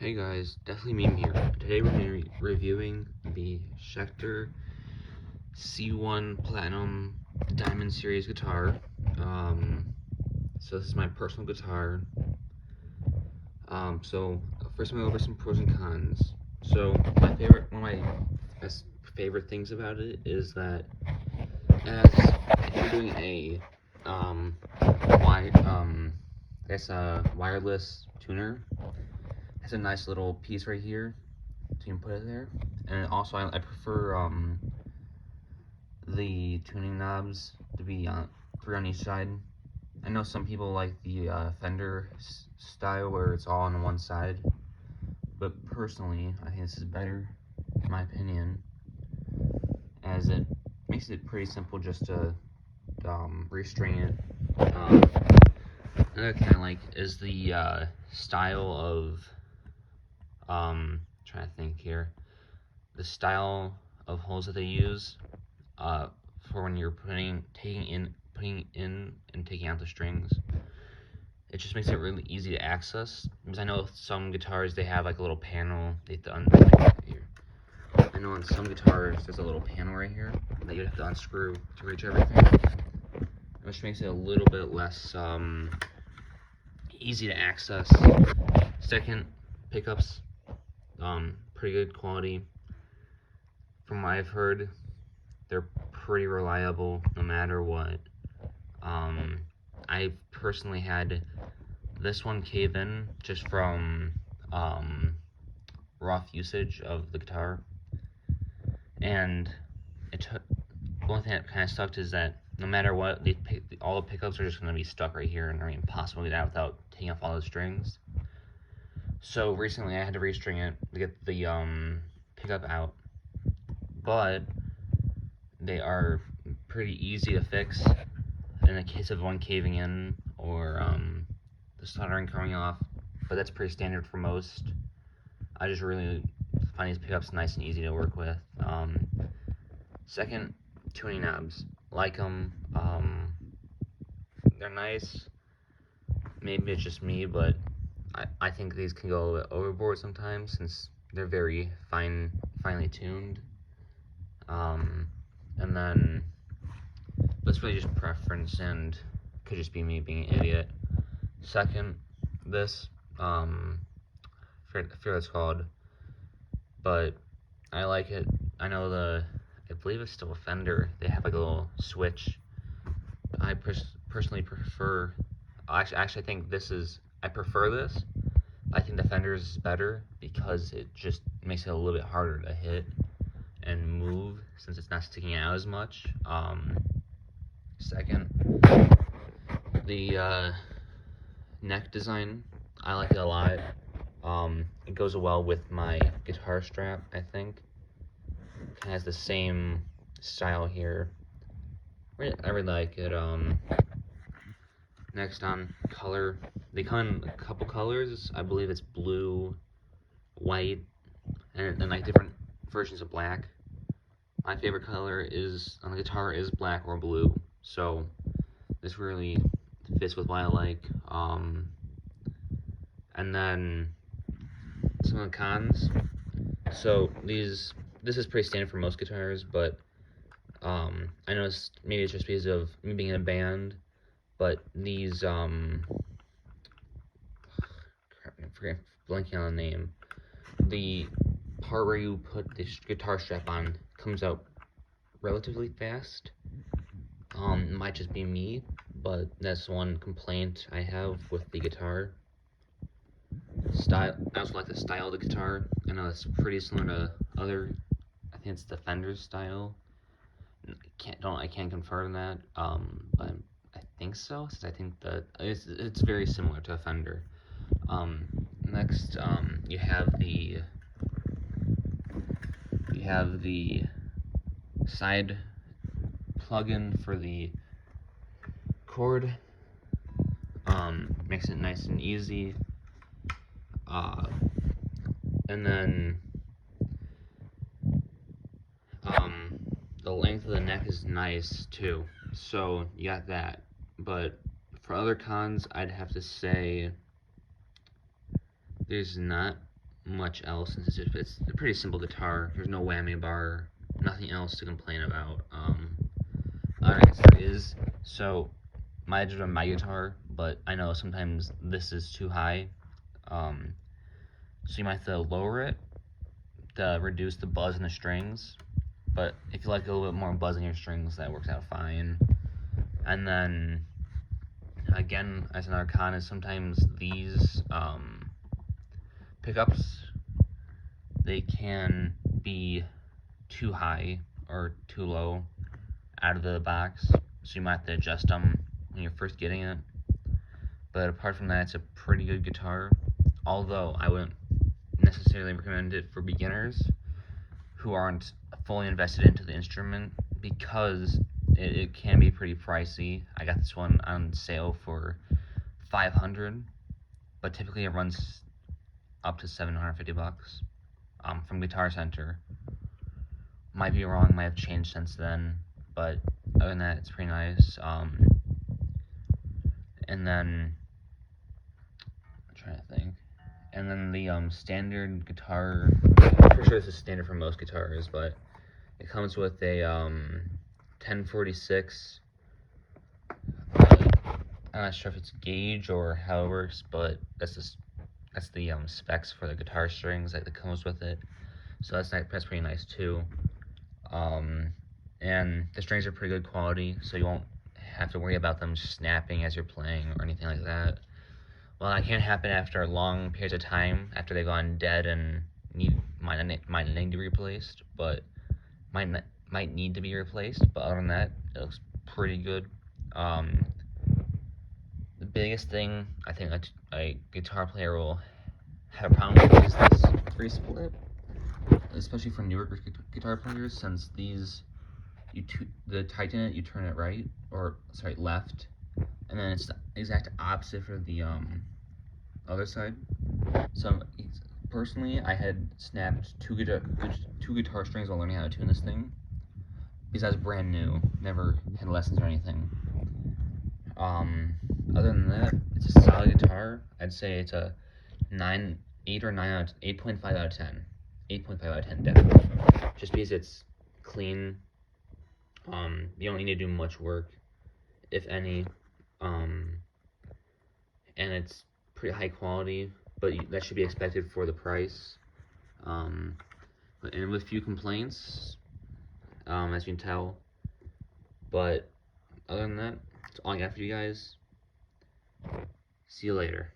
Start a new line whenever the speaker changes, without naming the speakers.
Hey guys, definitely me here. Today we're going to be reviewing the Schecter C1 Platinum Diamond Series guitar. So this is my personal guitar. So first I'm going to go over some pros and cons. So one of my best favorite things about it is that as if you're doing a wireless tuner, it's a nice little piece right here, so you can put it there. And also I prefer the tuning knobs to be three on each side. I know some people like the Fender style where it's all on one side, but personally I think this is better, in my opinion, as it makes it pretty simple just to restring it. Another thing I like is the style of trying to think here. The style of holes that they use for when you're putting in and taking out the strings. It just makes it really easy to access, because I know some guitars they have like a little panel they have to here. I know on some guitars there's a little panel right here that you have to unscrew to reach everything, which makes it a little bit less easy to access. Second, pickups, pretty good quality. From what I've heard, they're pretty reliable no matter what. I personally had this one cave in just from rough usage of the guitar, and one thing that kind of sucked is that no matter what, all the pickups are just going to be stuck right here and are impossible to get out without taking off all the strings. So recently I had to restring it to get the pickup out, but they are pretty easy to fix in the case of one caving in or the soldering coming off, but that's pretty standard for most. I just really find these pickups nice and easy to work with. Second, tuning knobs. Like them. They're nice. Maybe it's just me, but I think these can go a little bit overboard sometimes since they're very finely tuned. And then that's really just preference and could just be me being an idiot. Second, this I forget what it's called, but I like it. I know I believe it's still a Fender. They have like a little switch. I personally prefer. Actually, I think I prefer this. I think the Fender's is better because it just makes it a little bit harder to hit and move since it's not sticking out as much. Second, the neck design, I like it a lot. It goes well with my guitar strap, I think. It has the same style here. I really like it. Next on color, they come in a couple colors. I believe it's blue, white, and like different versions of black. My favorite color on the guitar is black or blue, so this really fits with what I like. And then some of the cons. So this is pretty standard for most guitars, but I noticed maybe it's just because of me being in a band, but these I'm blanking on the name. The part where you put the guitar strap on comes out relatively fast. It might just be me, but that's one complaint I have with the guitar. I also like the style of the guitar. I know it's pretty similar to I think it's the Fender style. I can't confirm that, but I think so, since I think that it's very similar to a Fender. Next, you have the side plug-in for the cord. Makes it nice and easy. And then the length of the neck is nice too, so you got that. But for other cons, I'd have to say there's not much else. It's a pretty simple guitar. There's no whammy bar, nothing else to complain about. I guess there is. So, might have my guitar, but I know sometimes this is too high. So you might have to lower it to reduce the buzz in the strings. But if you like a little bit more buzz in your strings, that works out fine. And then, again, as another con is sometimes these pickups, they can be too high or too low out of the box, so you might have to adjust them when you're first getting it. But apart from that, it's a pretty good guitar, although I wouldn't necessarily recommend it for beginners who aren't fully invested into the instrument, because it can be pretty pricey. I got this one on sale for $500, but typically it runs up to $750 from Guitar Center. Might be wrong, might have changed since then, but other than that, it's pretty nice. And then I'm trying to think. And then the standard guitar, I'm pretty sure this is standard for most guitars, but it comes with a 1046. I'm not sure if it's gauge or how it works, but that's the specs for the guitar strings that comes with it. So that's pretty nice too. And the strings are pretty good quality, so you won't have to worry about them snapping as you're playing or anything like that. Well, that can happen after long periods of time, after they've gone dead and might need to be replaced, but might need to be replaced. But other than that, it looks pretty good. The biggest thing I think a guitar player will have a problem with is this free split, especially for newer guitar players, since these the tighten it, you turn it right, or sorry, left, and then it's the exact opposite for the other side. So personally, I had snapped two guitar strings while learning how to tune this thing, because I was brand new, never had lessons or anything. Other than that, it's a solid guitar. I'd say it's a 8.5 out of 10. 8.5 out of 10 definitely. Just because it's clean. You don't need to do much work, if any. And it's pretty high quality, but that should be expected for the price. And with few complaints, as you can tell. But other than that, that's all I got for you guys. See you later.